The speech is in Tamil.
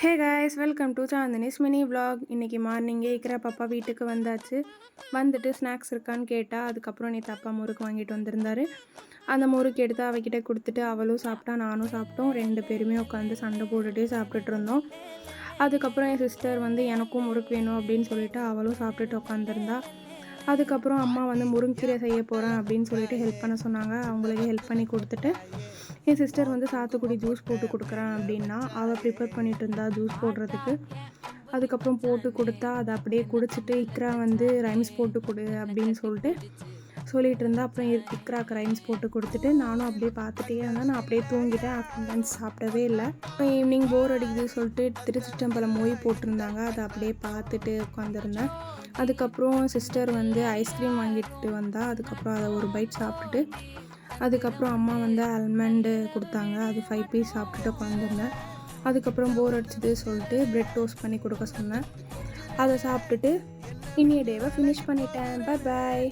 Hey guys, welcome to Chandini's mini vlog. இன்றைக்கி மார்னிங்கே இக்கிரா பாப்பா வீட்டுக்கு வந்தாச்சு. வந்துட்டு ஸ்நாக்ஸ் இருக்கான்னு கேட்டால், அதுக்கப்புறம் நேற்று அப்பா முறுக்கு வாங்கிட்டு வந்திருந்தாரு. அந்த முறுக்கு எடுத்து அவகிட்ட கொடுத்துட்டு அவளும் சாப்பிட்டா, நானும் சாப்பிட்டோம். 2 பேருமே உட்காந்து சண்டை போட்டுகிட்டே சாப்பிட்டுட்டு இருந்தோம். அதுக்கப்புறம் என் சிஸ்டர் வந்து எனக்கும் முறுக்கு வேணும் அப்படின்னு சொல்லிட்டு அவளும் சாப்பிட்டுட்டு உட்காந்துருந்தா. அதுக்கப்புறம் அம்மா வந்து முருங்கீரை செய்ய போகிறேன் அப்படின்னு சொல்லிட்டு ஹெல்ப் பண்ண சொன்னாங்க. அவங்களுக்கு ஹெல்ப் பண்ணி கொடுத்துட்டு என் சிஸ்டர் வந்து சாத்துக்குடி ஜூஸ் போட்டு கொடுக்குறேன் அப்படின்னா அவள் ப்ரிப்பேர் பண்ணிகிட்டு இருந்தா ஜூஸ் போடுறதுக்கு. அதுக்கப்புறம் போட்டு கொடுத்தா அதை அப்படியே குடிச்சிட்டு இக்ரா வந்து ரைம்ஸ் போட்டு கொடு அப்படின்னு சொல்லிகிட்டு இருந்தா. அப்புறம் இக்ராக்கு ரைம்ஸ் போட்டு கொடுத்துட்டு நானும் அப்படியே பார்த்துட்டே இருந்தேன். நான் அப்படியே தூங்கிட்டேன். ஆஃப்டர்நூன் லஞ்ச் சாப்பிடவே இல்லை. அப்புறம் ஈவினிங் போர் அடிக்குது சொல்லிட்டு திருச்சிற்றம்பலம் மூவி போட்டிருந்தாங்க. அதை அப்படியே பார்த்துட்டு உட்காந்துருந்தேன். அதுக்கப்புறம் சிஸ்டர் வந்து ஐஸ்கிரீம் வாங்கிட்டு வந்தா. அதுக்கப்புறம் அதை ஒரு பைட் சாப்பிட்டுட்டு அதுக்கப்புறம் அம்மா வந்து ஆல்மண்டு கொடுத்தாங்க. அது 5 பீஸ் சாப்பிட்டுட்டு உட்காந்துருந்தேன். அதுக்கப்புறம் போர் அடிச்சது சொல்லிட்டு ப்ரெட் டோஸ்ட் பண்ணி கொடுக்க சொன்னேன். அதை சாப்பிட்டுட்டு இன்னைய டேவை ஃபினிஷ் பண்ணிட்டேன். Bye bye.